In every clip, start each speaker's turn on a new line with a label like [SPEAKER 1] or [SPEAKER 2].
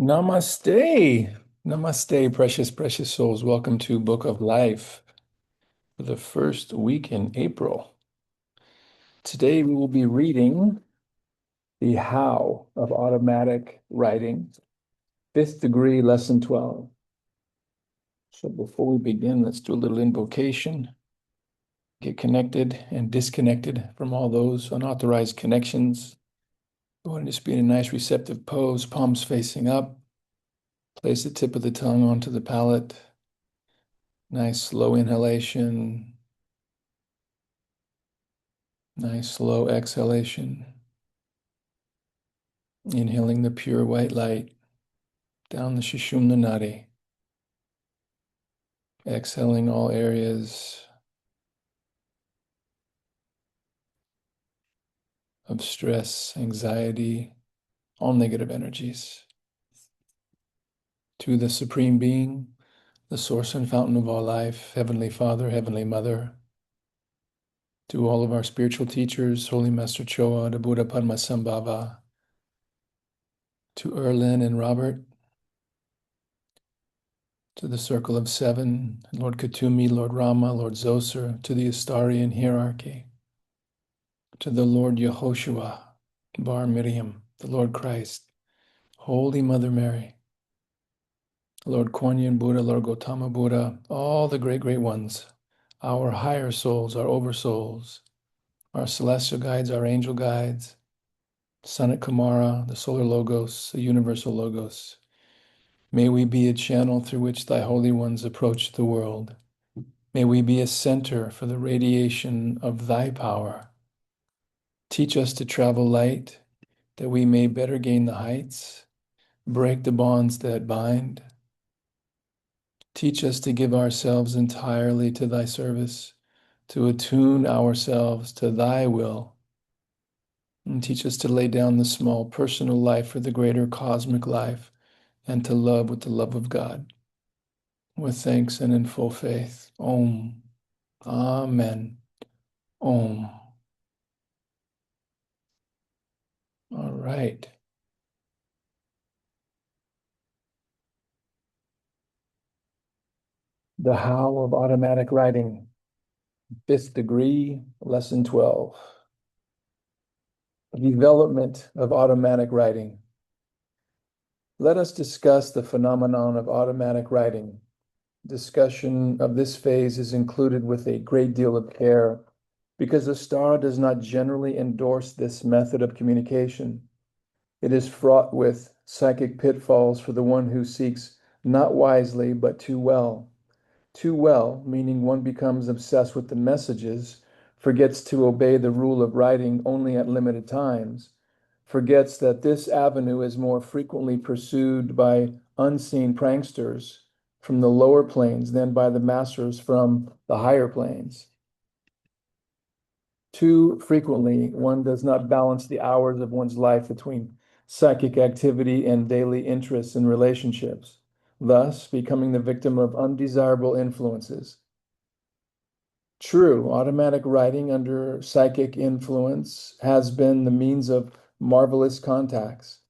[SPEAKER 1] Namaste. Namaste, precious, precious souls. Welcome to Book of Life for the first week in April. Today we will be reading The How of Automatic Writing, fifth degree, lesson 12. So before we begin, let's do a little invocation. Get connected and disconnected from all those unauthorized connections. Go ahead and just be in a nice receptive pose, palms facing up. Place the tip of the tongue onto the palate. Nice slow inhalation. Nice slow exhalation. Inhaling the pure white light down the Sushumna Nadi. Exhaling all areas of stress, anxiety, all negative energies. To the Supreme Being, the source and fountain of all life, Heavenly Father, Heavenly Mother. To all of our spiritual teachers, Holy Master Choa, the Buddha Padmasambhava. To Earlyne and Robert. To the Circle of Seven, Lord Kuthumi, Lord Rama, Lord Zoser, to the Astarian hierarchy, to the Lord Yehoshua, Bar Miriam, the Lord Christ, Holy Mother Mary, Lord Kuan Yin Buddha, Lord Gautama Buddha, all the great, great ones, our higher souls, our oversouls, our celestial guides, our angel guides, Sanat Kumara, the solar logos, the universal logos. May we be a channel through which thy holy ones approach the world. May we be a center for the radiation of thy power. Teach us to travel light, that we may better gain the heights, break the bonds that bind. Teach us to give ourselves entirely to thy service, to attune ourselves to thy will. And teach us to lay down the small personal life for the greater cosmic life, and to love with the love of God. With thanks and in full faith. Om. Amen. Om. All right. The How of Automatic Writing, fifth degree, lesson 12. Development of automatic writing. Let us discuss the phenomenon of automatic writing. Discussion of this phase is included with a great deal of care because Astara does not generally endorse this method of communication. It is fraught with psychic pitfalls for the one who seeks not wisely but too well. Too well, meaning one becomes obsessed with the messages, forgets to obey the rule of writing only at limited times, forgets that this avenue is more frequently pursued by unseen pranksters from the lower planes than by the masters from the higher planes. Too frequently, one does not balance the hours of one's life between psychic activity and daily interests and relationships, thus becoming the victim of undesirable influences. True, automatic writing under psychic influence has been the means of marvelous contacts,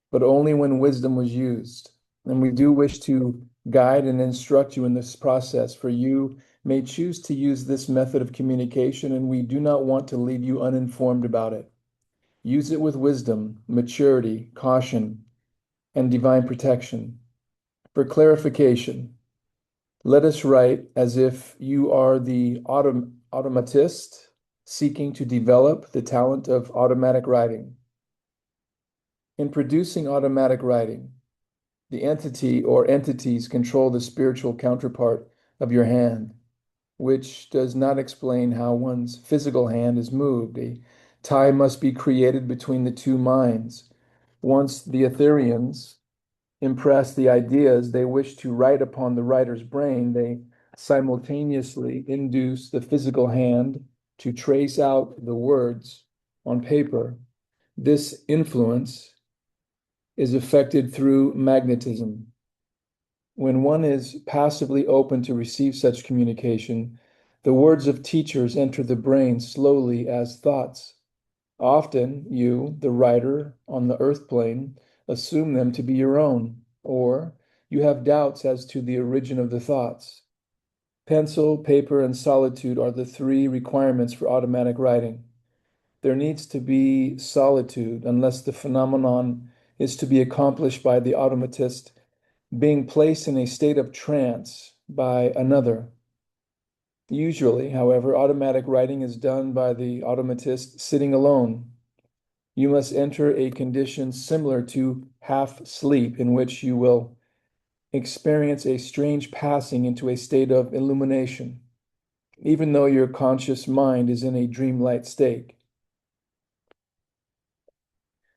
[SPEAKER 1] but only when wisdom was used. And we do wish to guide and instruct you in this process, for you may choose to use this method of communication, and we do not want to leave you uninformed about it. Use it with wisdom, maturity, caution, and divine protection. For clarification, let us write as if you are the automatist seeking to develop the talent of automatic writing. In producing automatic writing, the entity or entities control the spiritual counterpart of your hand, which does not explain how one's physical hand is moved. A tie must be created between the two minds. Once the Etherians impress the ideas they wish to write upon the writer's brain, they simultaneously induce the physical hand to trace out the words on paper. This influence is effected through magnetism. When one is passively open to receive such communication, the words of teachers enter the brain slowly as thoughts. Often you, the writer on the earth plane, assume them to be your own. or you have doubts as to the origin of the thoughts. Pencil, paper, and solitude are the three requirements for automatic writing. There needs to be solitude unless the phenomenon is to be accomplished by the automatist being placed in a state of trance by another. Usually, however, automatic writing is done by the automatist sitting alone. You must enter a condition similar to half sleep, in which you will experience a strange passing into a state of illumination, even though your conscious mind is in a dreamlike state.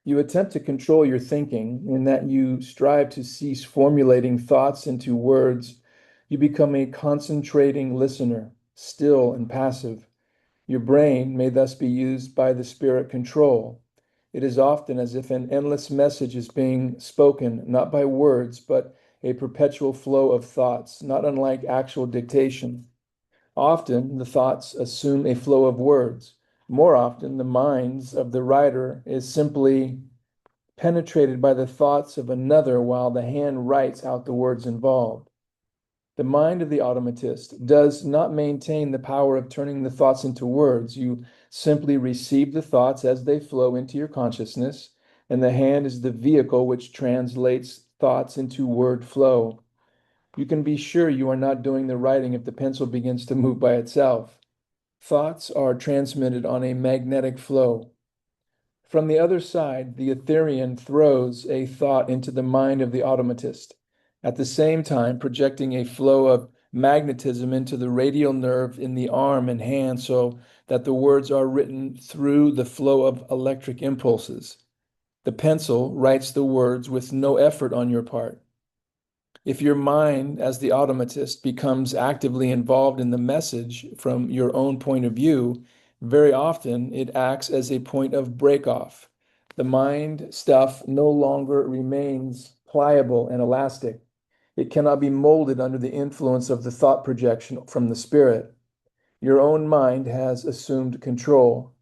[SPEAKER 1] You attempt to control your thinking in that you strive to cease formulating thoughts into words. You become a concentrating listener, still and passive. Your brain may thus be used by the spirit control. It is often as if an endless message is being spoken, not by words, but a perpetual flow of thoughts, not unlike actual dictation. Often the thoughts assume a flow of words. More often, the minds of the writer is simply penetrated by the thoughts of another while the hand writes out the words involved. The mind of the automatist does not maintain the power of turning the thoughts into words. You simply receive the thoughts as they flow into your consciousness, and the hand is the vehicle which translates thoughts into word flow. You can be sure you are not doing the writing if the pencil begins to move by itself. Thoughts are transmitted on a magnetic flow. From the other side, the Etherian throws a thought into the mind of the automatist, at the same time projecting a flow of magnetism into the radial nerve in the arm and hand so that the words are written through the flow of electric impulses. The pencil writes the words with no effort on your part. If your mind, as the automatist, becomes actively involved in the message from your own point of view, very often it acts as a point of break-off. The mind stuff no longer remains pliable and elastic. It cannot be molded under the influence of the thought projection from the spirit. Your own mind has assumed control.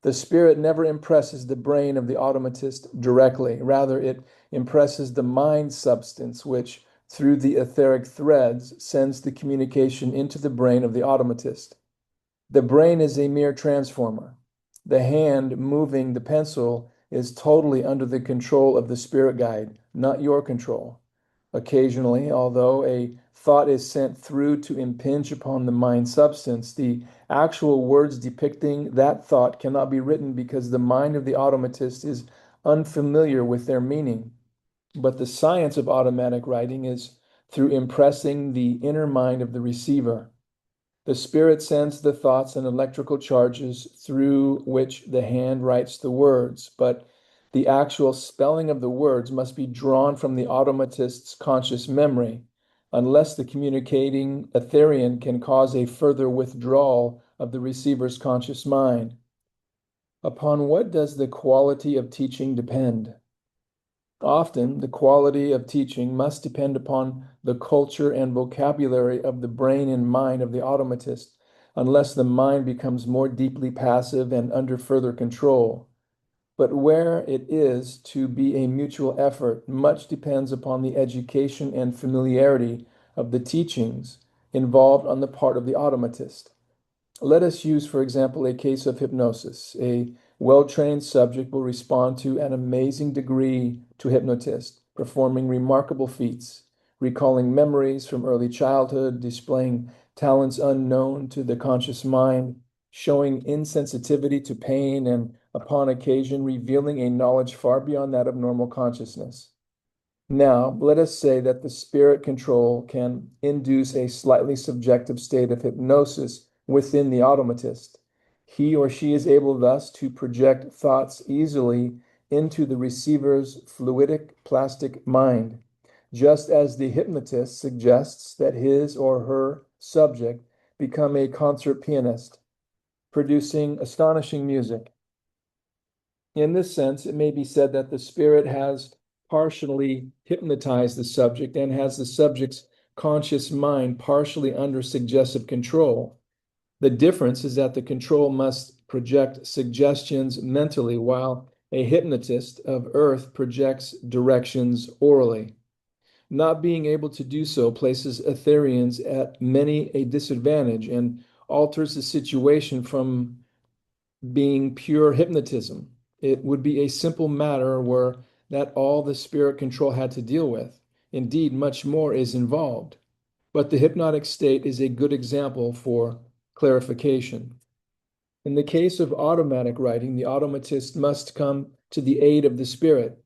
[SPEAKER 1] The spirit never impresses the brain of the automatist directly. Rather, it impresses the mind substance, which, through the etheric threads, sends the communication into the brain of the automatist. The brain is a mere transformer. The hand moving the pencil is totally under the control of the spirit guide, not your control. Occasionally, although a thought is sent through to impinge upon the mind substance, the actual words depicting that thought cannot be written because the mind of the automatist is unfamiliar with their meaning. But the science of automatic writing is through impressing the inner mind of the receiver. The spirit sends the thoughts and electrical charges through which the hand writes the words, but the actual spelling of the words must be drawn from the automatist's conscious memory, unless the communicating Etherian can cause a further withdrawal of the receiver's conscious mind. Upon what does the quality of teaching depend? Often, the quality of teaching must depend upon the culture and vocabulary of the brain and mind of the automatist, unless the mind becomes more deeply passive and under further control. But where it is to be a mutual effort, much depends upon the education and familiarity of the teachings involved on the part of the automatist. Let us use, for example, a case of hypnosis. A well-trained subject will respond to an amazing degree to hypnotist, performing remarkable feats, recalling memories from early childhood, displaying talents unknown to the conscious mind, showing insensitivity to pain, and upon occasion revealing a knowledge far beyond that of normal consciousness. Now, let us say that the spirit control can induce a slightly subjective state of hypnosis within the automatist. He or she is able thus to project thoughts easily into the receiver's fluidic plastic mind, just as the hypnotist suggests that his or her subject become a concert pianist, producing astonishing music. In this sense, it may be said that the spirit has partially hypnotized the subject and has the subject's conscious mind partially under suggestive control. The difference is that the control must project suggestions mentally, while a hypnotist of earth projects directions orally. Not being able to do so places Etherians at many a disadvantage and alters the situation from being pure hypnotism. It would be a simple matter were that all the spirit control had to deal with. Indeed, much more is involved. But the hypnotic state is a good example for clarification. In the case of automatic writing, the automatist must come to the aid of the spirit.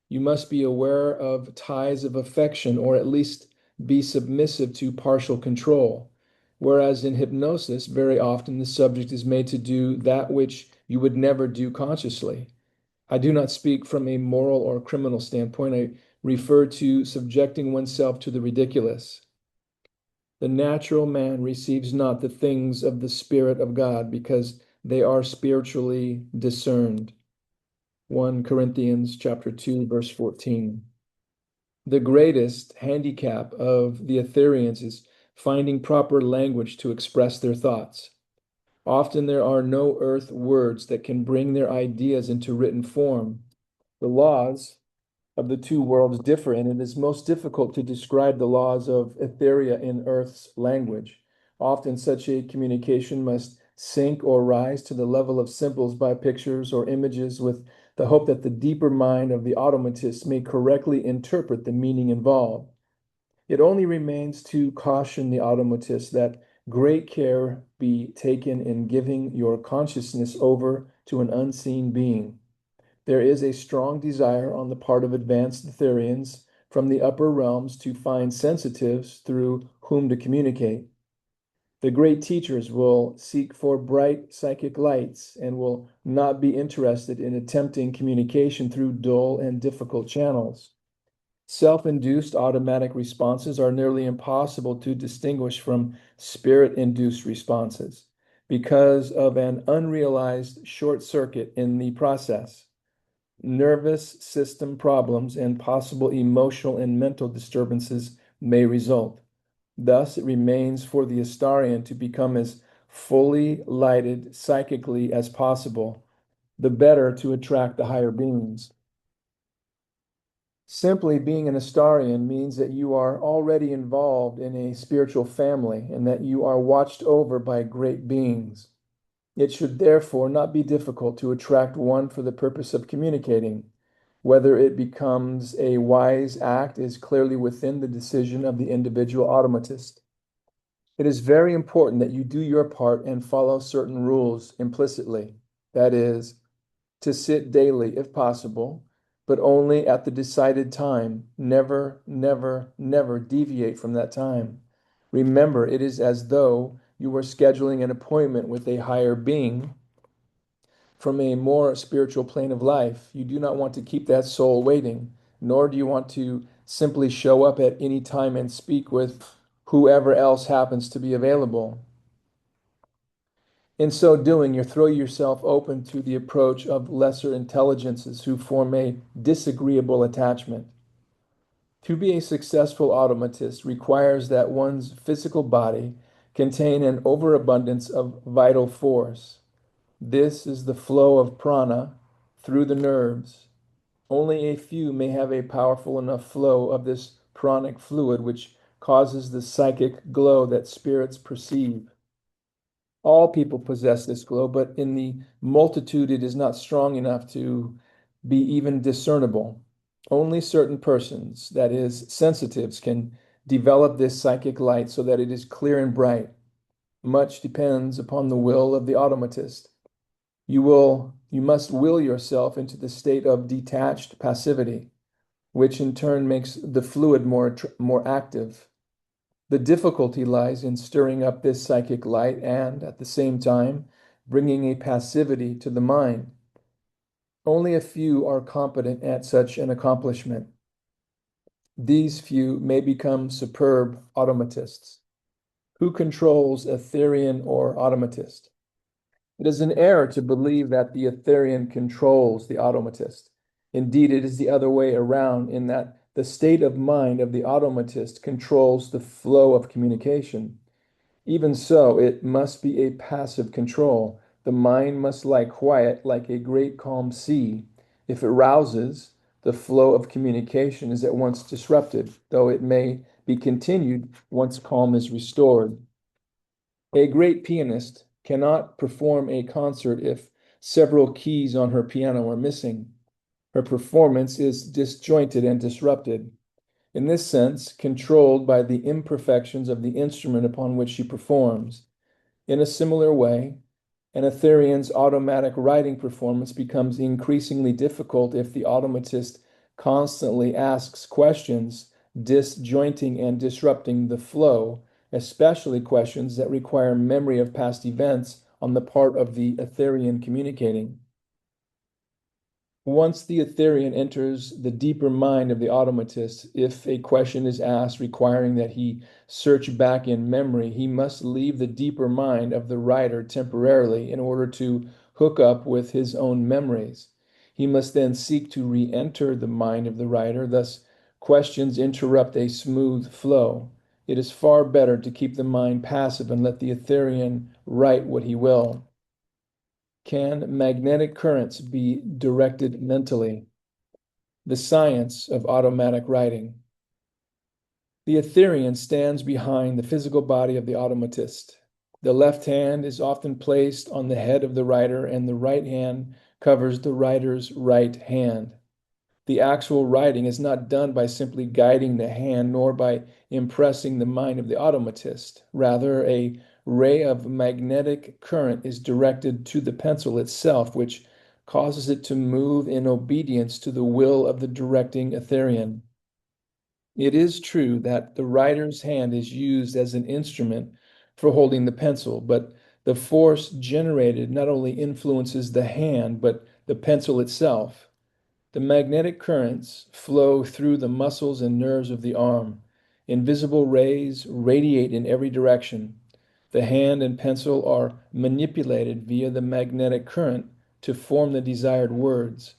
[SPEAKER 1] You must be aware of ties of affection, or at least be submissive to partial control. Whereas in hypnosis, very often the subject is made to do that which you would never do consciously. I do not speak from a moral or criminal standpoint. I refer to subjecting oneself to the ridiculous. The natural man receives not the things of the Spirit of God because they are spiritually discerned. 1 Corinthians chapter 2, verse 14. The greatest handicap of the Etherians is finding proper language to express their thoughts. Often there are no earth words that can bring their ideas into written form. The laws of the two worlds differ, and it is most difficult to describe the laws of Etheria in Earth's language. Often such a communication must sink or rise to the level of symbols by pictures or images with the hope that the deeper mind of the automatist may correctly interpret the meaning involved. It only remains to caution the automatist that great care be taken in giving your consciousness over to an unseen being. There is a strong desire on the part of advanced Etherians from the upper realms to find sensitives through whom to communicate. The great teachers will seek for bright psychic lights and will not be interested in attempting communication through dull and difficult channels. Self-induced automatic responses are nearly impossible to distinguish from spirit-induced responses because of an unrealized short circuit in the process. Nervous system problems and possible emotional and mental disturbances may result. Thus, it remains for the Astarian to become as fully lighted psychically as possible, the better to attract the higher beings. Simply being an Astarian means that you are already involved in a spiritual family and that you are watched over by great beings. It should therefore not be difficult to attract one for the purpose of communicating. Whether it becomes a wise act is clearly within the decision of the individual automatist. It is very important that you do your part and follow certain rules implicitly. That is, to sit daily if possible, but only at the decided time. Never, never, never deviate from that time. Remember, it is as though you were scheduling an appointment with a higher being from a more spiritual plane of life. You do not want to keep that soul waiting, nor do you want to simply show up at any time and speak with whoever else happens to be available. In so doing, you throw yourself open to the approach of lesser intelligences who form a disagreeable attachment. To be a successful automatist requires that one's physical body contain an overabundance of vital force. This is the flow of prana through the nerves. Only a few may have a powerful enough flow of this pranic fluid which causes the psychic glow that spirits perceive. All people possess this glow, but in the multitude it is not strong enough to be even discernible. Only certain persons, that is, sensitives, can develop this psychic light so that it is clear and bright. Much depends upon the will of the automatist. You must will yourself into the state of detached passivity, which in turn makes the fluid more active. The difficulty lies in stirring up this psychic light and, at the same time, bringing a passivity to the mind. Only a few are competent at such an accomplishment. These few may become superb automatists. Who controls Etherian or automatist? It is an error to believe that the Etherian controls the automatist. Indeed, it is the other way around in that the state of mind of the automatist controls the flow of communication. Even so, it must be a passive control. The mind must lie quiet like a great calm sea. If it rouses, the flow of communication is at once disrupted, though it may be continued once calm is restored. A great pianist cannot perform a concert if several keys on her piano are missing. Her performance is disjointed and disrupted, in this sense, controlled by the imperfections of the instrument upon which she performs. In a similar way, an Etherean's automatic writing performance becomes increasingly difficult if the automatist constantly asks questions, disjointing and disrupting the flow, especially questions that require memory of past events on the part of the Etherean communicating. Once the Etherean enters the deeper mind of the automatist, if a question is asked requiring that he search back in memory, he must leave the deeper mind of the writer temporarily in order to hook up with his own memories. He must then seek to re-enter the mind of the writer, thus questions interrupt a smooth flow. It is far better to keep the mind passive and let the Etherean write what he will. Can magnetic currents be directed mentally? The science of automatic writing. The Etherean stands behind the physical body of the automatist. The left hand is often placed on the head of the writer, and the right hand covers the writer's right hand. The actual writing is not done by simply guiding the hand nor by impressing the mind of the automatist. Rather, a ray of magnetic current is directed to the pencil itself, which causes it to move in obedience to the will of the directing Etherean. It is true that the writer's hand is used as an instrument for holding the pencil, but the force generated not only influences the hand, but the pencil itself. The magnetic currents flow through the muscles and nerves of the arm. Invisible rays radiate in every direction. The hand and pencil are manipulated via the magnetic current to form the desired words.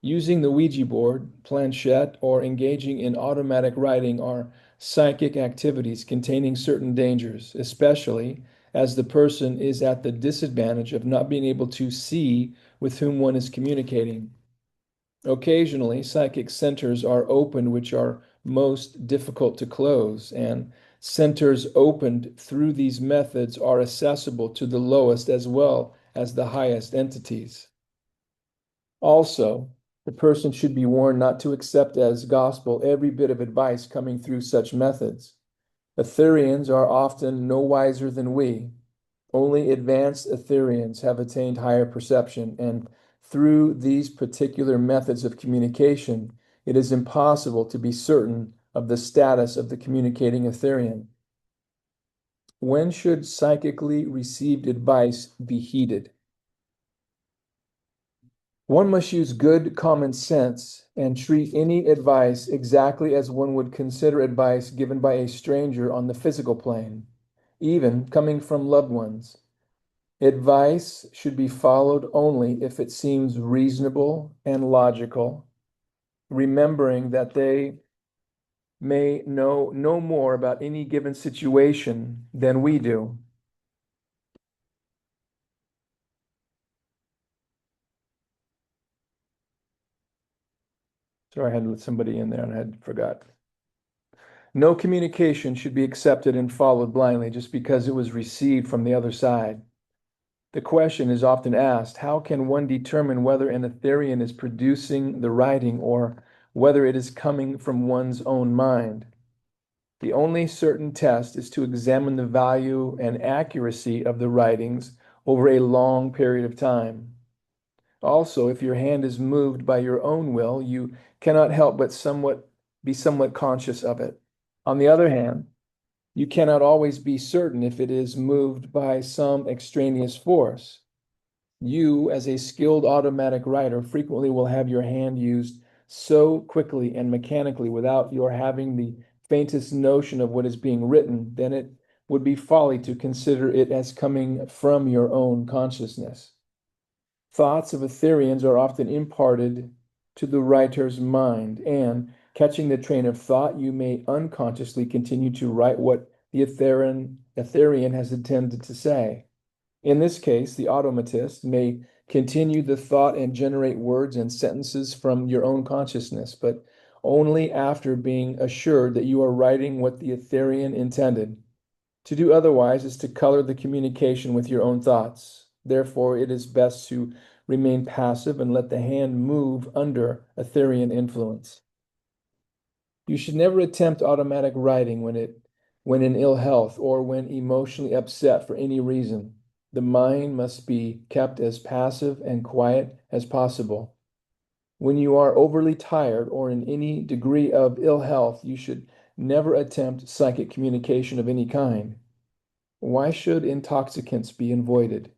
[SPEAKER 1] Using the Ouija board, planchette, or engaging in automatic writing are psychic activities containing certain dangers, especially as the person is at the disadvantage of not being able to see with whom one is communicating. Occasionally, psychic centers are opened which are most difficult to close, and centers opened through these methods are accessible to the lowest as well as the highest entities. Also, the person should be warned not to accept as gospel every bit of advice coming through such methods. Ethereans are often no wiser than we. Only advanced Ethereans have attained higher perception, and through these particular methods of communication, it is impossible to be certain of the status of the communicating Etherean. When should psychically received advice be heeded? One must use good common sense and treat any advice exactly as one would consider advice given by a stranger on the physical plane, even coming from loved ones. Advice should be followed only if it seems reasonable and logical, remembering that they may know no more about any given situation than we do. Sorry, I had to let somebody in there and I had forgot. No communication should be accepted and followed blindly just because it was received from the other side. The question is often asked, how can one determine whether an Etherean is producing the writing or whether it is coming from one's own mind? The only certain test is to examine the value and accuracy of the writings over a long period of time. Also, if your hand is moved by your own will, you cannot help but be somewhat conscious of it. On the other hand, you cannot always be certain if it is moved by some extraneous force. You, as a skilled automatic writer, frequently will have your hand used so quickly and mechanically without your having the faintest notion of what is being written, then it would be folly to consider it as coming from your own consciousness. Thoughts of Ethereans are often imparted to the writer's mind, and catching the train of thought, you may unconsciously continue to write what the Etherean has intended to say. In this case, the automatist may continue the thought and generate words and sentences from your own consciousness, but only after being assured that you are writing what the Etherian intended. To do otherwise is to color the communication with your own thoughts. Therefore, it is best to remain passive and let the hand move under Etherian influence. You should never attempt automatic writing when in ill health or when emotionally upset for any reason. The mind must be kept as passive and quiet as possible. When you are overly tired or in any degree of ill health, you should never attempt psychic communication of any kind. Why should intoxicants be avoided?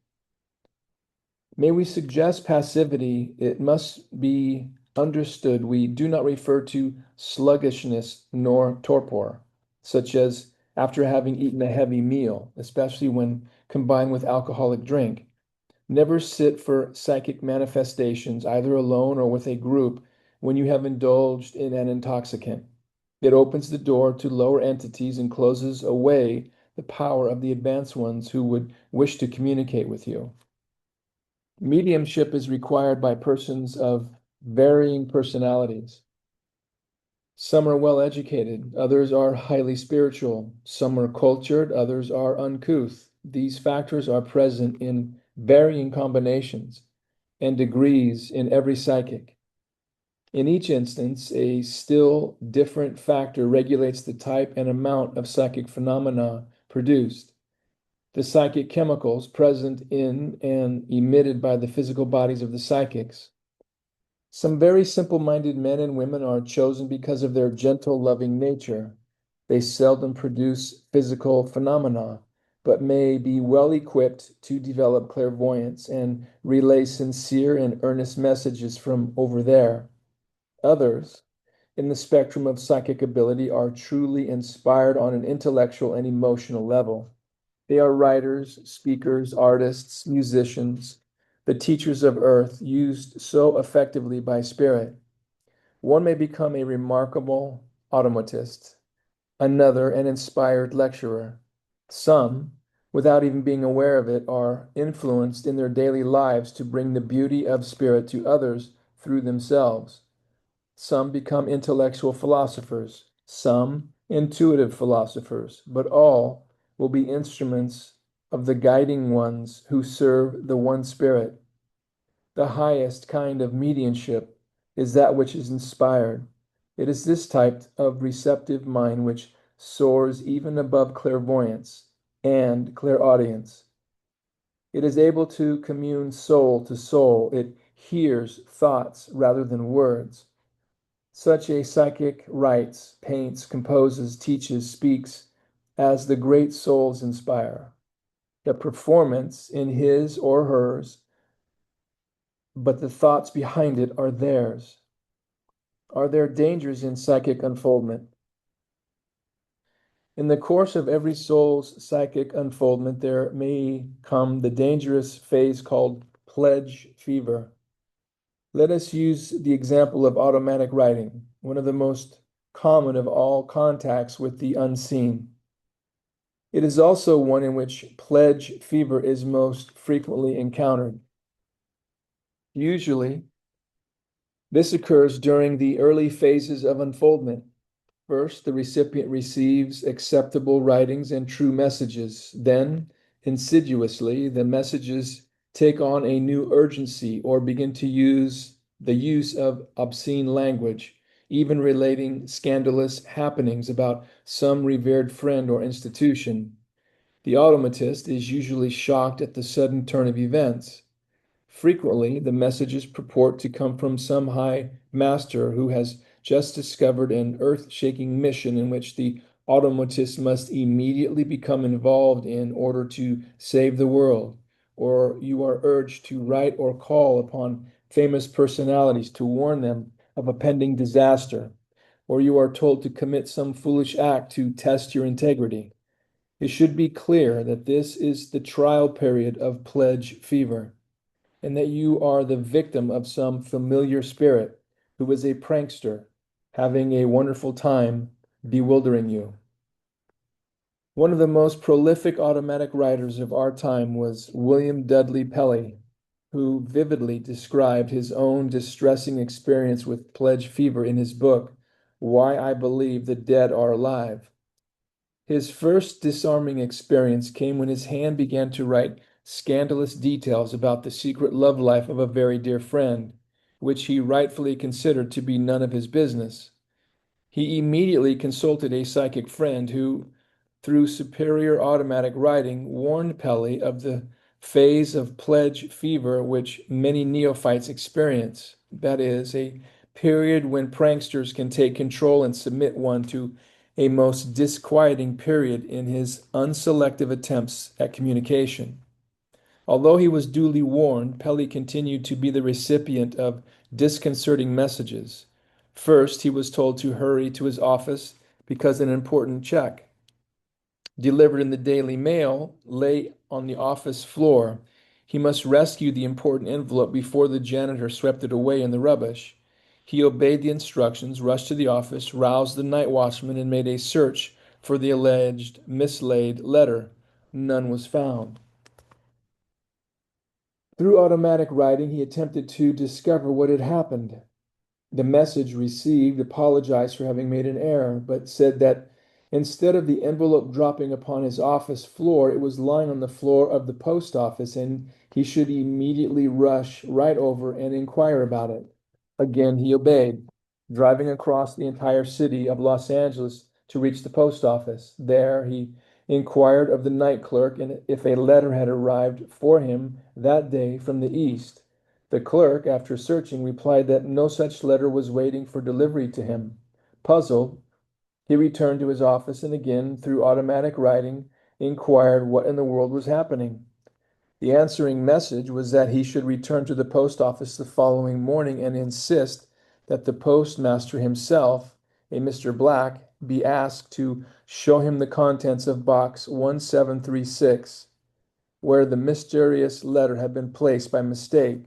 [SPEAKER 1] May we suggest passivity? It must be understood we do not refer to sluggishness nor torpor, such as after having eaten a heavy meal, especially when combined with alcoholic drink. Never sit for psychic manifestations, either alone or with a group, when you have indulged in an intoxicant. It opens the door to lower entities and closes away the power of the advanced ones who would wish to communicate with you. Mediumship is required by persons of varying personalities. Some are well educated, others are highly spiritual, some are cultured, others are uncouth. These factors are present in varying combinations and degrees in every psychic. In each instance, a still different factor regulates the type and amount of psychic phenomena produced. The psychic chemicals present in and emitted by the physical bodies of the psychics. Some very simple-minded men and women are chosen because of their gentle, loving nature. They seldom produce physical phenomena, but may be well equipped to develop clairvoyance and relay sincere and earnest messages from over there. Others, in the spectrum of psychic ability, are truly inspired on an intellectual and emotional level. They are writers, speakers, artists, musicians, the teachers of earth, used so effectively by spirit. One may become a remarkable automatist, another an inspired lecturer. Some, without even being aware of it, are influenced in their daily lives to bring the beauty of spirit to others through themselves. Some become intellectual philosophers, some intuitive philosophers, but all will be instruments of the guiding ones who serve the one spirit. The highest kind of mediumship is that which is inspired. It is this type of receptive mind which soars even above clairvoyance and clairaudience. It is able to commune soul to soul. It hears thoughts rather than words. Such a psychic writes, paints, composes, teaches, speaks as the great souls inspire. The performance in his or hers, but the thoughts behind it are theirs. Are there dangers in psychic unfoldment? In the course of every soul's psychic unfoldment, there may come the dangerous phase called pledge fever. Let us use the example of automatic writing, one of the most common of all contacts with the unseen. It is also one in which pledge fever is most frequently encountered. Usually, this occurs during the early phases of unfoldment. First, the recipient receives acceptable writings and true messages. Then, insidiously, the messages take on a new urgency or begin to use the use of obscene language, even relating scandalous happenings about some revered friend or institution. The automatist is usually shocked at the sudden turn of events. Frequently, the messages purport to come from some high master who has just discovered an earth-shaking mission in which the automatist must immediately become involved in order to save the world, or you are urged to write or call upon famous personalities to warn them of a pending disaster, or you are told to commit some foolish act to test your integrity. It should be clear that this is the trial period of pledge fever, and that you are the victim of some familiar spirit who is a prankster, having a wonderful time bewildering you. One of the most prolific automatic writers of our time was William Dudley Pelley, who vividly described his own distressing experience with pledge fever in his book, Why I Believe the Dead Are Alive. His first disarming experience came when his hand began to write scandalous details about the secret love life of a very dear friend, which he rightfully considered to be none of his business. He immediately consulted a psychic friend who, through superior automatic writing, warned Pelly of the phase of pledge fever which many neophytes experience. That is, a period when pranksters can take control and submit one to a most disquieting period in his unselective attempts at communication. Although he was duly warned, Pelly continued to be the recipient of disconcerting messages. First, he was told to hurry to his office because an important check, delivered in the Daily Mail, lay on the office floor. He must rescue the important envelope before the janitor swept it away in the rubbish. He obeyed the instructions, rushed to the office, roused the night watchman, and made a search for the alleged mislaid letter. None was found. Through automatic writing, he attempted to discover what had happened. The message received apologized for having made an error, but said that instead of the envelope dropping upon his office floor, it was lying on the floor of the post office, and he should immediately rush right over and inquire about it. Again, he obeyed, driving across the entire city of Los Angeles to reach the post office. There, he inquired of the night clerk and if a letter had arrived for him that day from the East. The clerk, after searching, replied that no such letter was waiting for delivery to him. Puzzled, he returned to his office and again, through automatic writing, inquired what in the world was happening. The answering message was that he should return to the post office the following morning and insist that the postmaster himself, a Mr. Black, be asked to show him the contents of box 1736, where the mysterious letter had been placed by mistake.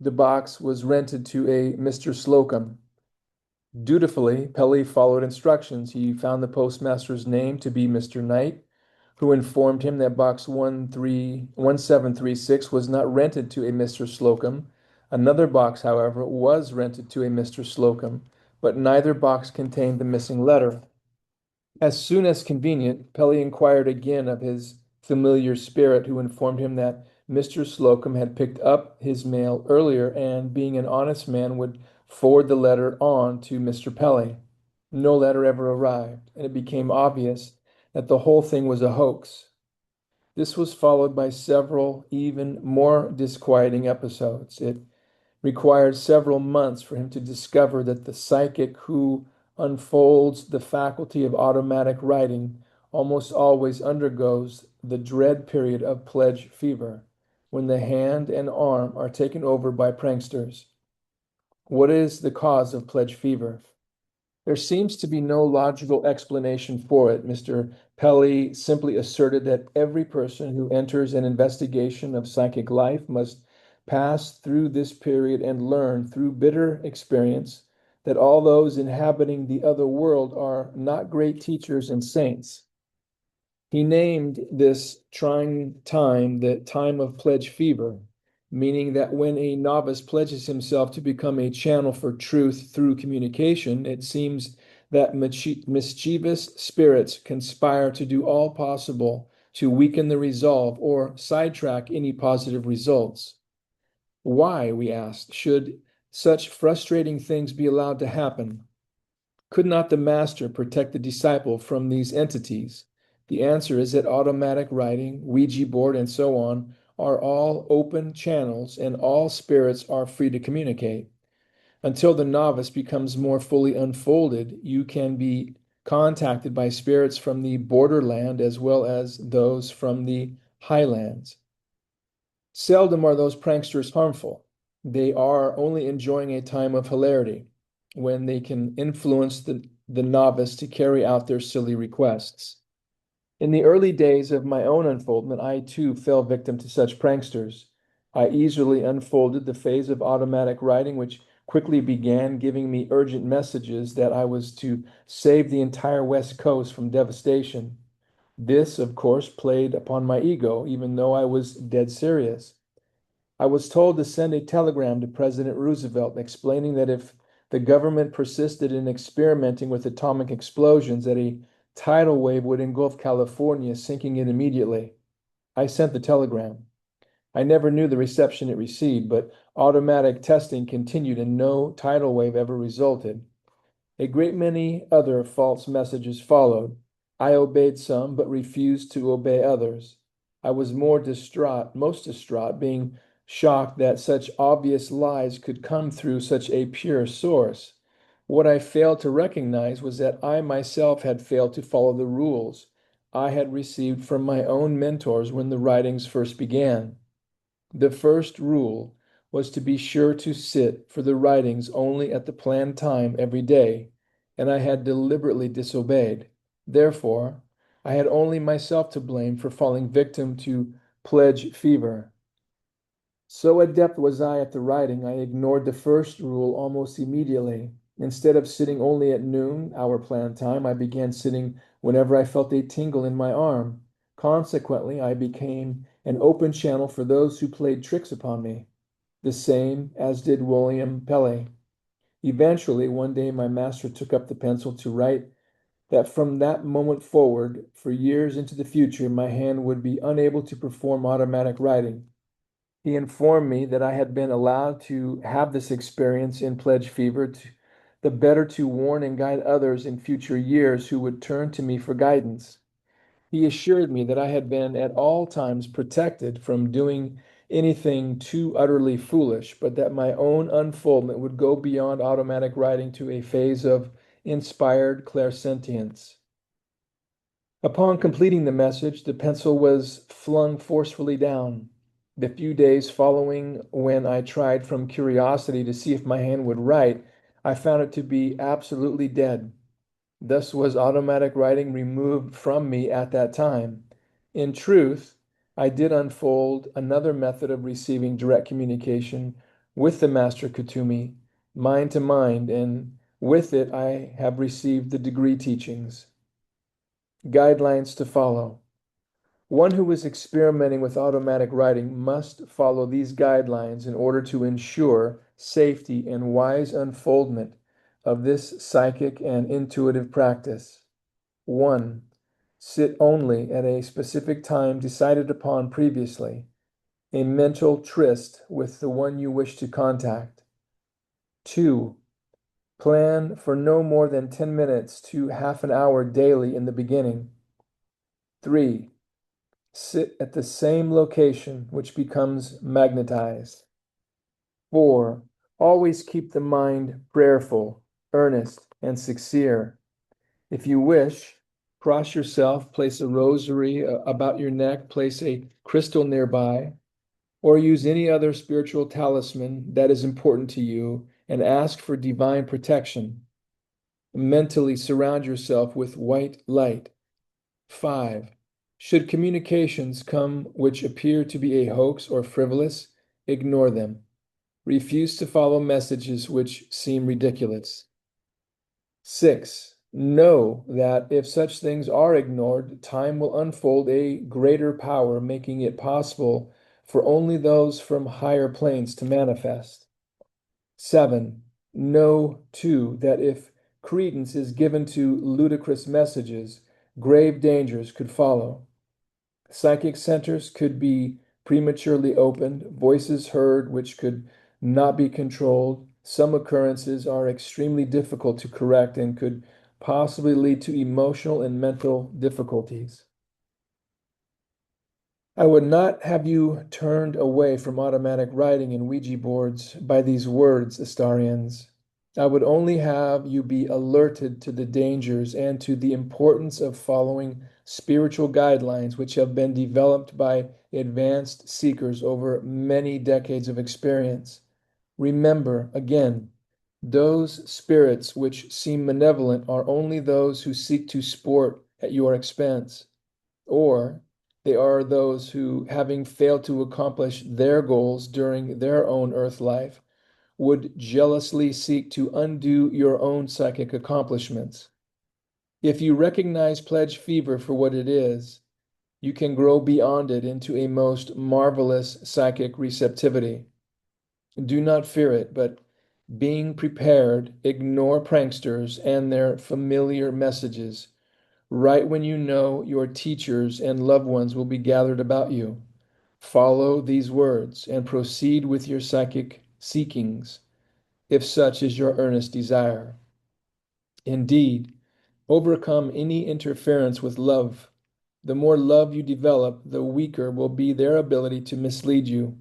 [SPEAKER 1] The box was rented to a Mr. Slocum. Dutifully, Pelly followed instructions. He found the postmaster's name to be Mr. Knight, who informed him that box 1736 was not rented to a Mr. Slocum. Another box, however, was rented to a Mr. Slocum, but neither box contained the missing letter. As soon as convenient, Pelly inquired again of his familiar spirit, who informed him that Mr. Slocum had picked up his mail earlier and, being an honest man, would forward the letter on to Mr. Pelly. No letter ever arrived, and it became obvious that the whole thing was a hoax. This was followed by several even more disquieting episodes. It required several months for him to discover that the psychic who unfolds the faculty of automatic writing almost always undergoes the dread period of pledge fever, when the hand and arm are taken over by pranksters. What is the cause of pledge fever? There seems to be no logical explanation for it. Mr. Pelly simply asserted that every person who enters an investigation of psychic life must pass through this period and learn through bitter experience that all those inhabiting the other world are not great teachers and saints. He named this trying time the time of pledge fever, meaning that when a novice pledges himself to become a channel for truth through communication, it seems that mischievous spirits conspire to do all possible to weaken the resolve or sidetrack any positive results. Why, we asked, should such frustrating things be allowed to happen? Could not the master protect the disciple from these entities? The answer is that automatic writing, Ouija board, and so on are all open channels, and all spirits are free to communicate. Until the novice becomes more fully unfolded, you can be contacted by spirits from the borderland as well as those from the highlands. Seldom are those pranksters harmful. They are only enjoying a time of hilarity when they can influence the novice to carry out their silly requests. In the early days of my own unfoldment, I too fell victim to such pranksters. I easily unfolded the phase of automatic writing, which quickly began giving me urgent messages that I was to save the entire West Coast from devastation. This, of course, played upon my ego, even though I was dead serious. I was told to send a telegram to President Roosevelt explaining that if the government persisted in experimenting with atomic explosions, that a tidal wave would engulf California, sinking it immediately. I sent the telegram. I never knew the reception it received, but automatic testing continued and no tidal wave ever resulted. A great many other false messages followed. I obeyed some, but refused to obey others. I was most distraught, being shocked that such obvious lies could come through such a pure source. What I failed to recognize was that I myself had failed to follow the rules I had received from my own mentors when the writings first began. The first rule was to be sure to sit for the writings only at the planned time every day, and I had deliberately disobeyed. Therefore, I had only myself to blame for falling victim to pledge fever. So adept was I at the writing, I ignored the first rule almost immediately. Instead of sitting only at noon, our planned time, I began sitting whenever I felt a tingle in my arm. Consequently, I became an open channel for those who played tricks upon me, the same as did William Pelle. Eventually, one day, my master took up the pencil to write that from that moment forward, for years into the future, my hand would be unable to perform automatic writing. He informed me that I had been allowed to have this experience in pledge fever the better to warn and guide others in future years who would turn to me for guidance. He assured me that I had been at all times protected from doing anything too utterly foolish, but that my own unfoldment would go beyond automatic writing to a phase of inspired clairsentience. Upon completing the message, the pencil was flung forcefully down. The few days following, when I tried from curiosity to see if my hand would write, I found it to be absolutely dead. Thus was automatic writing removed from me at that time. In truth, I did unfold another method of receiving direct communication with the Master Kuthumi, mind to mind, and with it I have received the degree teachings. Guidelines to follow. One who is experimenting with automatic writing must follow these guidelines in order to ensure safety and wise unfoldment of this psychic and intuitive practice. 1. Sit only at a specific time decided upon previously, a mental tryst with the one you wish to contact. 2. Plan for no more than 10 minutes to half an hour daily in the beginning. 3. Sit at the same location, which becomes magnetized. 4. Always keep the mind prayerful, earnest, and sincere. If you wish, cross yourself, place a rosary about your neck, place a crystal nearby, or use any other spiritual talisman that is important to you and ask for divine protection. Mentally surround yourself with white light. 5. Should communications come which appear to be a hoax or frivolous, ignore them. Refuse to follow messages which seem ridiculous. 6. Know that if such things are ignored, time will unfold a greater power, making it possible for only those from higher planes to manifest. 7. Know, too, that if credence is given to ludicrous messages, grave dangers could follow. Psychic centers could be prematurely opened, voices heard which could not be controlled. Some occurrences are extremely difficult to correct and could possibly lead to emotional and mental difficulties. I would not have you turned away from automatic writing and Ouija boards by these words, Astarians. I would only have you be alerted to the dangers and to the importance of following spiritual guidelines which have been developed by advanced seekers over many decades of experience. Remember, again, those spirits which seem malevolent are only those who seek to sport at your expense, or they are those who, having failed to accomplish their goals during their own earth life, would jealously seek to undo your own psychic accomplishments. If you recognize pledge fever for what it is, you can grow beyond it into a most marvelous psychic receptivity. Do not fear it, but being prepared, ignore pranksters and their familiar messages. Right when you know your teachers and loved ones will be gathered about you, follow these words and proceed with your psychic seekings, if such is your earnest desire. Indeed, overcome any interference with love. The more love you develop, the weaker will be their ability to mislead you.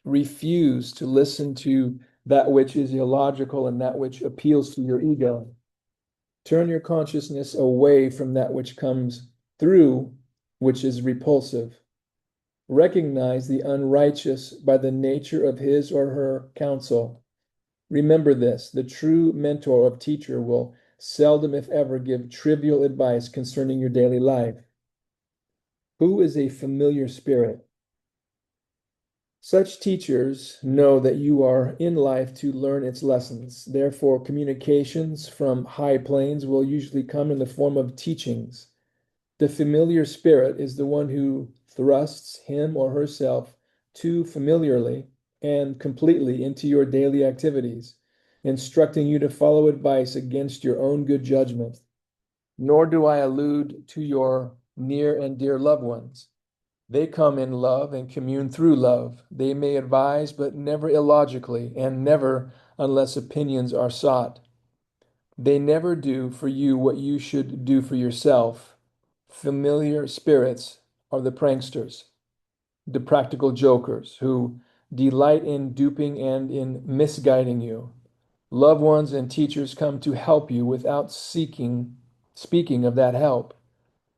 [SPEAKER 1] Refuse to listen to that which is illogical and that which appeals to your ego. Turn your consciousness away from that which comes through, which is repulsive. Recognize the unrighteous by the nature of his or her counsel. Remember this, the true mentor or teacher will seldom, if ever, give trivial advice concerning your daily life. Who is a familiar spirit? Such teachers know that you are in life to learn its lessons. Therefore, communications from high planes will usually come in the form of teachings. The familiar spirit is the one who thrusts him or herself too familiarly and completely into your daily activities, instructing you to follow advice against your own good judgment. Nor do I allude to your near and dear loved ones. They come in love and commune through love. They may advise, but never illogically, and never unless opinions are sought. They never do for you what you should do for yourself. Familiar spirits are the pranksters, the practical jokers who delight in duping and in misguiding you. Loved ones and teachers come to help you without speaking of that help.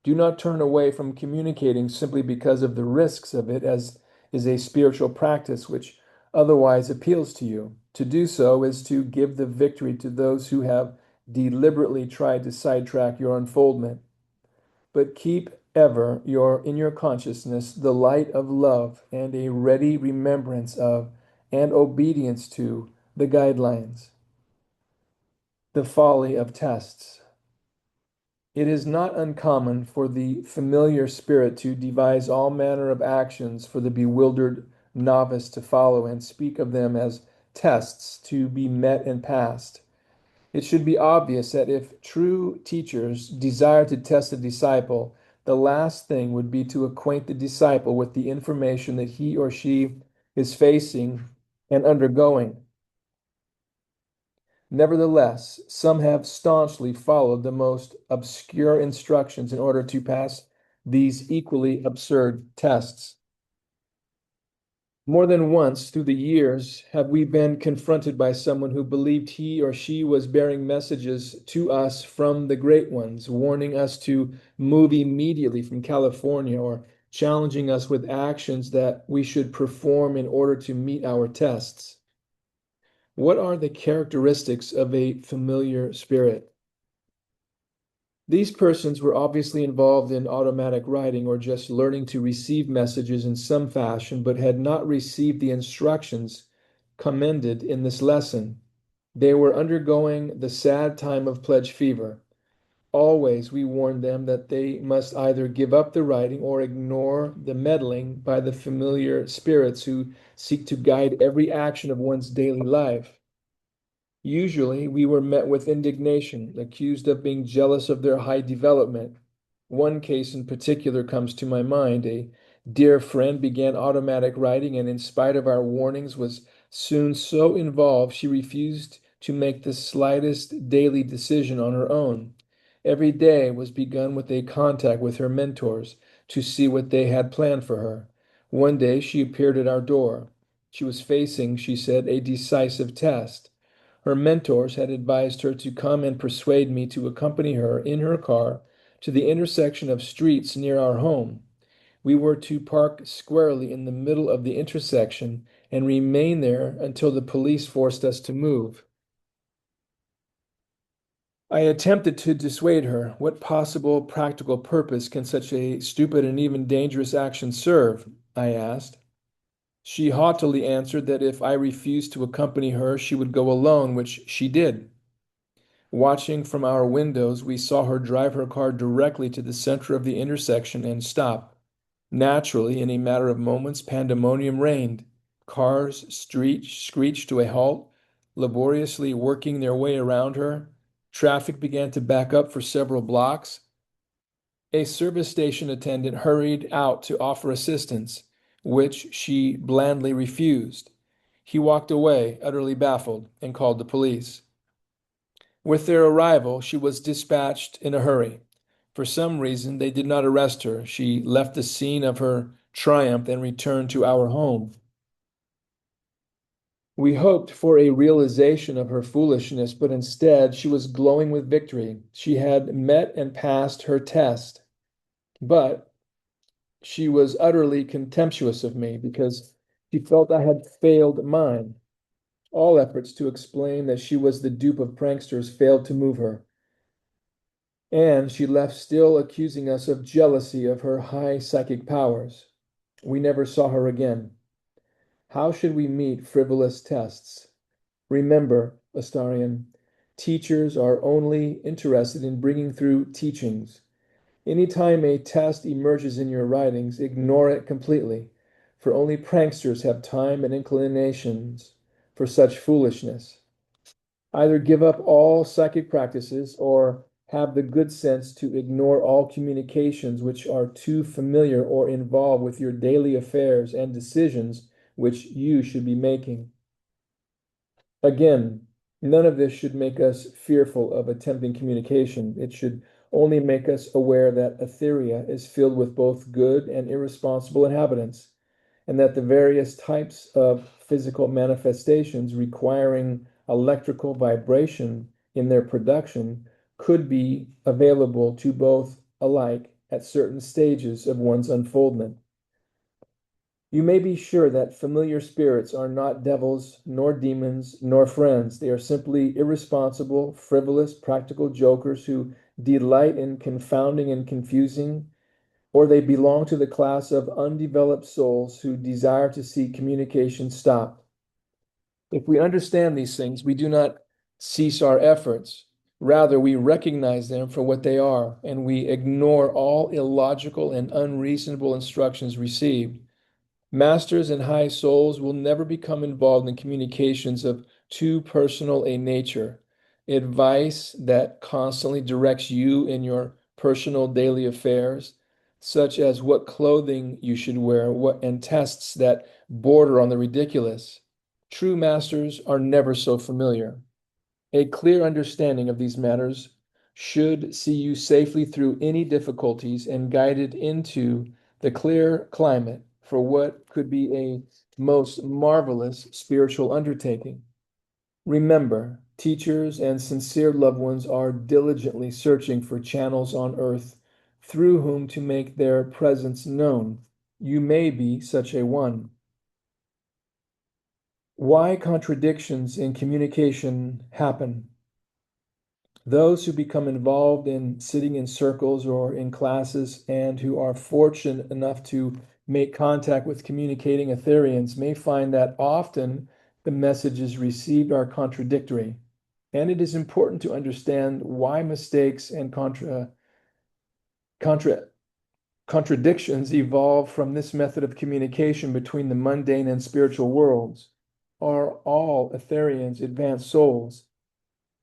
[SPEAKER 1] Do not turn away from communicating simply because of the risks of it, as is a spiritual practice which otherwise appeals to you. To do so is to give the victory to those who have deliberately tried to sidetrack your unfoldment. But keep ever in your consciousness the light of love and a ready remembrance of and obedience to the guidelines. The folly of tests. It is not uncommon for the familiar spirit to devise all manner of actions for the bewildered novice to follow and speak of them as tests to be met and passed. It should be obvious that if true teachers desire to test a disciple, the last thing would be to acquaint the disciple with the information that he or she is facing and undergoing. Nevertheless, some have staunchly followed the most obscure instructions in order to pass these equally absurd tests. More than once through the years have we been confronted by someone who believed he or she was bearing messages to us from the great ones, warning us to move immediately from California or challenging us with actions that we should perform in order to meet our tests. What are the characteristics of a familiar spirit? These persons were obviously involved in automatic writing or just learning to receive messages in some fashion, but had not received the instructions commended in this lesson. They were undergoing the sad time of pledge fever. Always we warned them that they must either give up the writing or ignore the meddling by the familiar spirits who seek to guide every action of one's daily life. Usually, we were met with indignation, accused of being jealous of their high development. One case in particular comes to my mind. A dear friend began automatic writing, and in spite of our warnings, was soon so involved she refused to make the slightest daily decision on her own. Every day was begun with a contact with her mentors to see what they had planned for her. One day she appeared at our door. She was facing, she said, a decisive test. Her mentors had advised her to come and persuade me to accompany her in her car to the intersection of streets near our home. We were to park squarely in the middle of the intersection and remain there until the police forced us to move. I attempted to dissuade her. What possible practical purpose can such a stupid and even dangerous action serve? I asked. She haughtily answered that if I refused to accompany her, she would go alone, which she did. Watching from our windows, we saw her drive her car directly to the center of the intersection and stop. Naturally, in a matter of moments, pandemonium reigned. Cars screeched to a halt, laboriously working their way around her. Traffic began to back up for several blocks. A service station attendant hurried out to offer assistance, which she blandly refused. He walked away, utterly baffled, and called the police. With their arrival, she was dispatched in a hurry. For some reason, they did not arrest her. She left the scene of her triumph and returned to our home. We hoped for a realization of her foolishness, but instead she was glowing with victory. She had met and passed her test, but she was utterly contemptuous of me because she felt I had failed mine. All efforts to explain that she was the dupe of pranksters failed to move her. And she left still accusing us of jealousy of her high psychic powers. We never saw her again. How should we meet frivolous tests? Remember, Astarian, teachers are only interested in bringing through teachings. Anytime a test emerges in your writings, ignore it completely, for only pranksters have time and inclinations for such foolishness. Either give up all psychic practices or have the good sense to ignore all communications which are too familiar or involved with your daily affairs and decisions which you should be making. Again, none of this should make us fearful of attempting communication. It should only make us aware that Etheria is filled with both good and irresponsible inhabitants, and that the various types of physical manifestations requiring electrical vibration in their production could be available to both alike at certain stages of one's unfoldment. You may be sure that familiar spirits are not devils, nor demons, nor friends. They are simply irresponsible, frivolous, practical jokers who delight in confounding and confusing, or they belong to the class of undeveloped souls who desire to see communication stopped. If we understand these things, we do not cease our efforts. Rather, we recognize them for what they are, and we ignore all illogical and unreasonable instructions received. Masters and high souls will never become involved in communications of too personal a nature. Advice that constantly directs you in your personal daily affairs, such as what clothing you should wear, and tests that border on the ridiculous. True masters are never so familiar. A clear understanding of these matters should see you safely through any difficulties and guided into the clear climate for what could be a most marvelous spiritual undertaking. Remember, teachers and sincere loved ones are diligently searching for channels on earth through whom to make their presence known. You may be such a one. Why contradictions in communication happen? Those who become involved in sitting in circles or in classes and who are fortunate enough to make contact with communicating Etherians may find that often the messages received are contradictory. And it is important to understand why mistakes and contradictions evolve from this method of communication between the mundane and spiritual worlds. Are all Etherians advanced souls?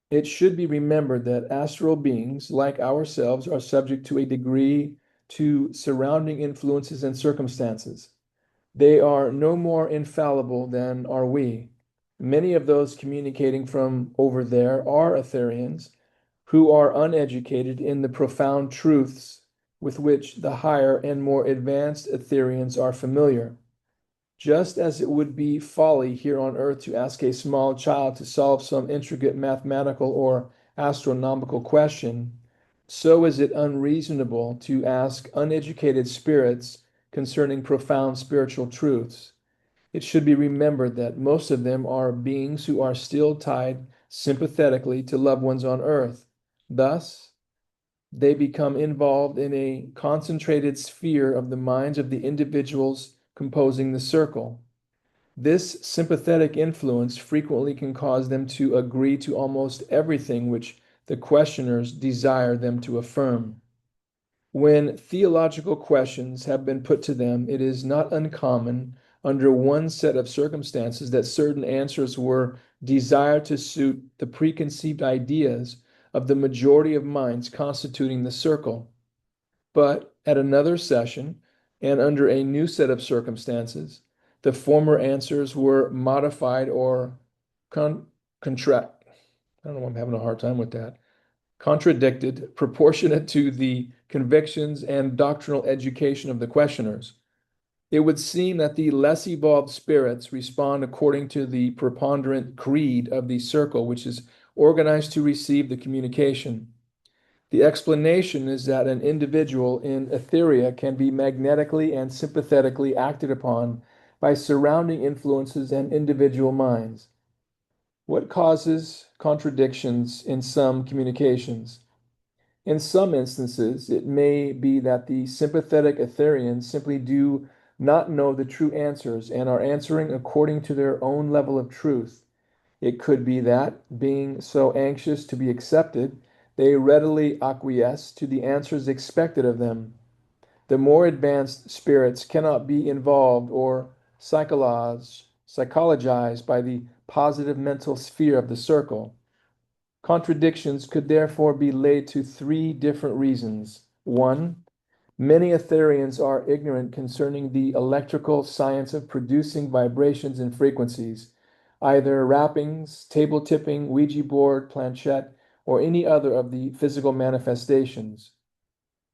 [SPEAKER 1] It should be remembered that astral beings, like ourselves, are subject to a degree to surrounding influences and circumstances. They are no more infallible than are we. Many of those communicating from over there are Etherians who are uneducated in the profound truths with which the higher and more advanced Etherians are familiar. Just as it would be folly here on earth to ask a small child to solve some intricate mathematical or astronomical question, so is it unreasonable to ask uneducated spirits concerning profound spiritual truths. It should be remembered that most of them are beings who are still tied sympathetically to loved ones on earth. Thus, they become involved in a concentrated sphere of the minds of the individuals composing the circle. This sympathetic influence frequently can cause them to agree to almost everything which the questioners desire them to affirm. When theological questions have been put to them, it is not uncommon under one set of circumstances that certain answers were desired to suit the preconceived ideas of the majority of minds constituting the circle. But at another session, and under a new set of circumstances, the former answers were modified or contract. I don't know, I'm having a hard time with that. Contradicted, proportionate to the convictions and doctrinal education of the questioners. It would seem that the less evolved spirits respond according to the preponderant creed of the circle, which is organized to receive the communication. The explanation is that an individual in Etheria can be magnetically and sympathetically acted upon by surrounding influences and individual minds. What causes contradictions in some communications? In some instances, it may be that the sympathetic Etherians simply do not know the true answers and are answering according to their own level of truth. It could be that, being so anxious to be accepted, they readily acquiesce to the answers expected of them. The more advanced spirits cannot be involved or psychologized by the positive mental sphere of the circle. Contradictions could therefore be laid to three different reasons. One, many Etherians are ignorant concerning the electrical science of producing vibrations and frequencies, either rappings, table tipping, Ouija board, planchette, or any other of the physical manifestations.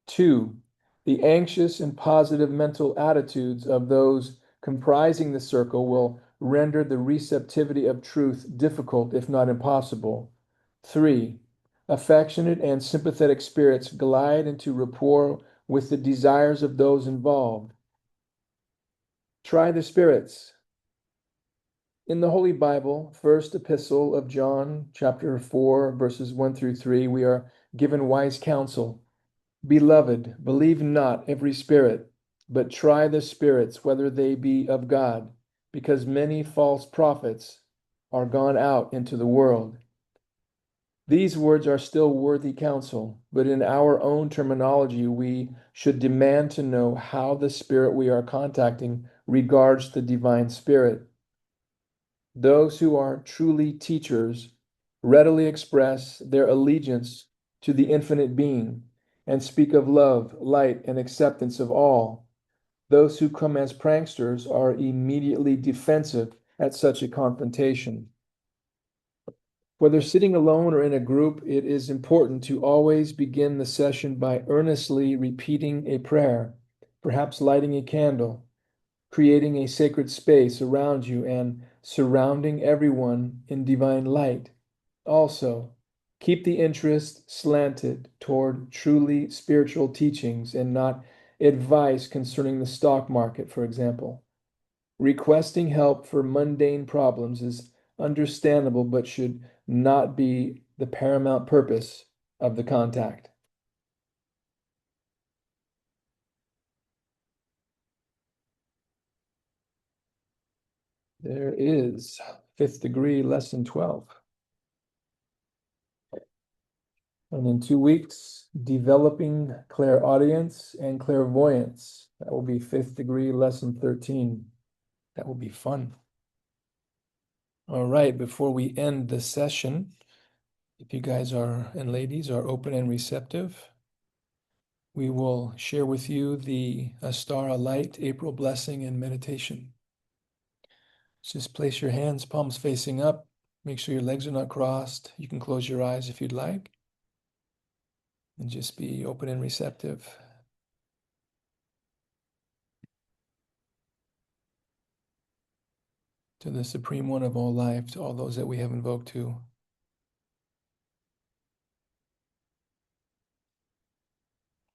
[SPEAKER 1] Two, the anxious and positive mental attitudes of those comprising the circle will render the receptivity of truth difficult, if not impossible. Three, affectionate and sympathetic spirits glide into rapport with the desires of those involved. Try the spirits. In the Holy Bible, first epistle of John, chapter 4, verses 1 through 3, we are given wise counsel. Beloved, believe not every spirit, but try the spirits whether they be of God, because many false prophets are gone out into the world. These words are still worthy counsel, but in our own terminology, we should demand to know how the spirit we are contacting regards the divine spirit. Those who are truly teachers readily express their allegiance to the infinite being and speak of love, light, and acceptance of all. Those who come as pranksters are immediately defensive at such a confrontation. Whether sitting alone or in a group, it is important to always begin the session by earnestly repeating a prayer, perhaps lighting a candle, creating a sacred space around you and surrounding everyone in divine light. Also, keep the interest slanted toward truly spiritual teachings and not advice concerning the stock market, for example. Requesting help for mundane problems is understandable, but should not be the paramount purpose of the contact. There is fifth degree, lesson 12. And in 2 weeks, developing clairaudience and clairvoyance. That will be fifth degree, lesson 13. That will be fun. All right, before we end the session, if you guys are and ladies are open and receptive, we will share with you the Astara light, April blessing, and meditation. Just place your hands, palms facing up. Make sure your legs are not crossed. You can close your eyes if you'd like. And just be open and receptive. To the Supreme One of all life, to all those that we have invoked to.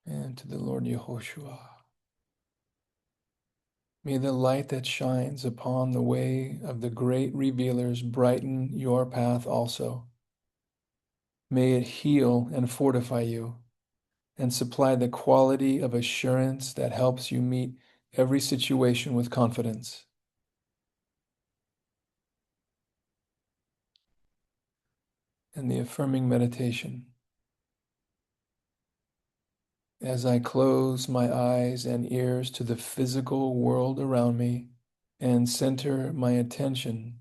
[SPEAKER 1] And to the Lord Yehoshua. May the light that shines upon the way of the great revealers brighten your path also. May it heal and fortify you and supply the quality of assurance that helps you meet every situation with confidence. And the affirming meditation. as I close my eyes and ears to the physical world around me and center my attention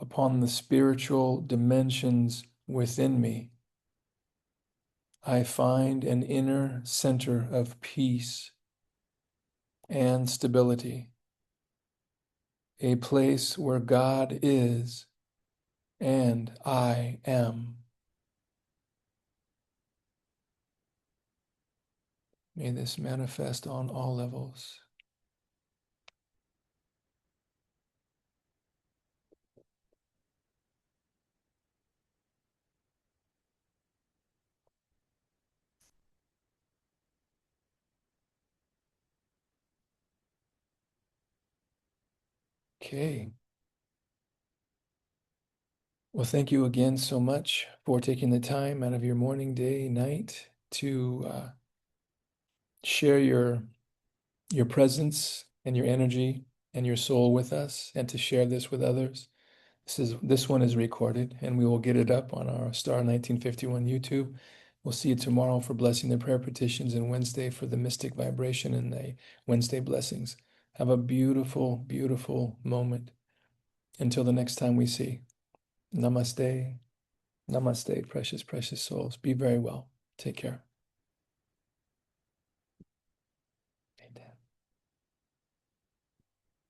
[SPEAKER 1] upon the spiritual dimensions within me, I find an inner center of peace and stability, a place where God is and I am. May this manifest on all levels. Okay. Well, thank you again so much for taking the time out of your morning, day, night to share your presence and your energy and your soul with us, and to share this with others. This one is recorded, and we will get it up on our Star 1951 YouTube. We'll see you tomorrow for blessing the prayer petitions, and Wednesday for the mystic vibration and the Wednesday blessings. Have a beautiful, beautiful moment. Until the next time we see. Namaste. Namaste, precious, precious souls. Be very well. Take care.